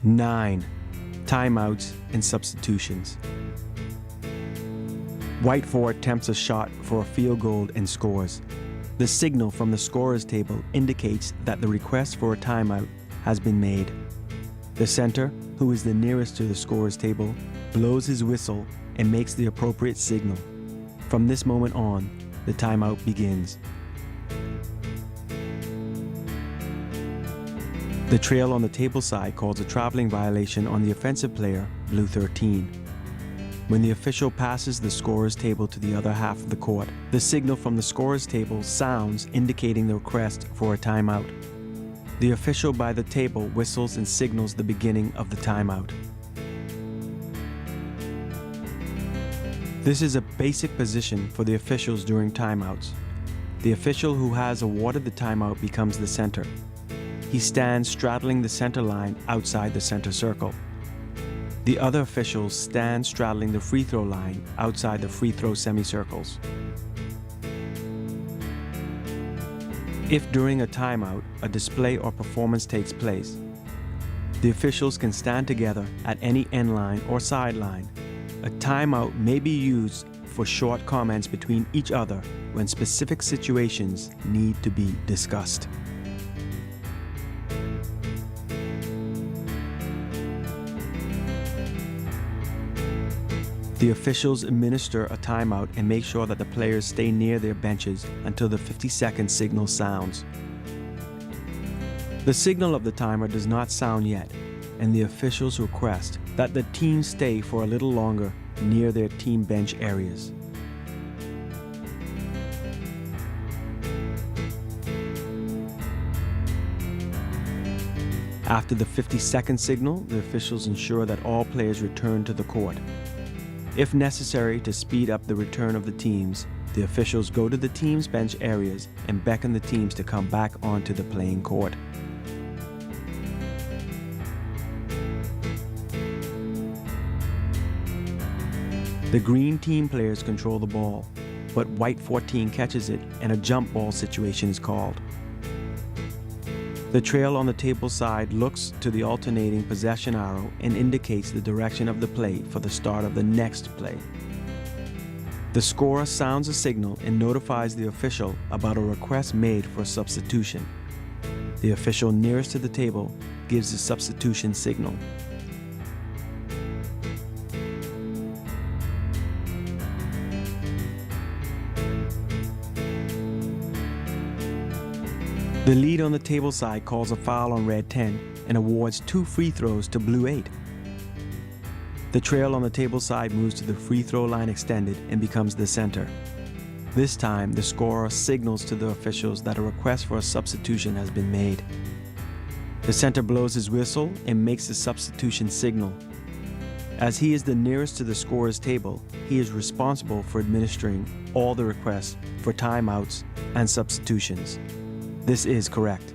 9. Timeouts and substitutions. White 4 attempts a shot for a field goal and scores. The signal from the scorer's table indicates that the request for a timeout has been made. The center, who is the nearest to the scorer's table, blows his whistle and makes the appropriate signal. From this moment on, the timeout begins. The trail on the table side calls a traveling violation on the offensive player, blue 13. When the official passes the scorer's table to the other half of the court, the signal from the scorer's table sounds indicating the request for a timeout. The official by the table whistles and signals the beginning of the timeout. This is a basic position for the officials during timeouts. The official who has awarded the timeout becomes the center. He stands straddling the center line outside the center circle. The other officials stand straddling the free throw line outside the free throw semicircles. If during a timeout, a display or performance takes place, the officials can stand together at any end line or sideline. A timeout may be used for short comments between each other when specific situations need to be discussed. The officials administer a timeout and make sure that the players stay near their benches until the 50-second signal sounds. The signal of the timer does not sound yet, and the officials request that the team stay for a little longer near their team bench areas. After the 50-second signal, the officials ensure that all players return to the court. If necessary to speed up the return of the teams, the officials go to the team's bench areas and beckon the teams to come back onto the playing court. The green team players control the ball, but white 14 catches it and a jump ball situation is called. The trail on the table side looks to the alternating possession arrow and indicates the direction of the play for the start of the next play. The scorer sounds a signal and notifies the official about a request made for a substitution. The official nearest to the table gives the substitution signal. The lead on the table side calls a foul on red 10 and awards 2 free throws to blue 8. The trail on the table side moves to the free throw line extended and becomes the center. This time, the scorer signals to the officials that a request for a substitution has been made. The center blows his whistle and makes the substitution signal. As he is the nearest to the scorer's table, he is responsible for administering all the requests for timeouts and substitutions. This is correct.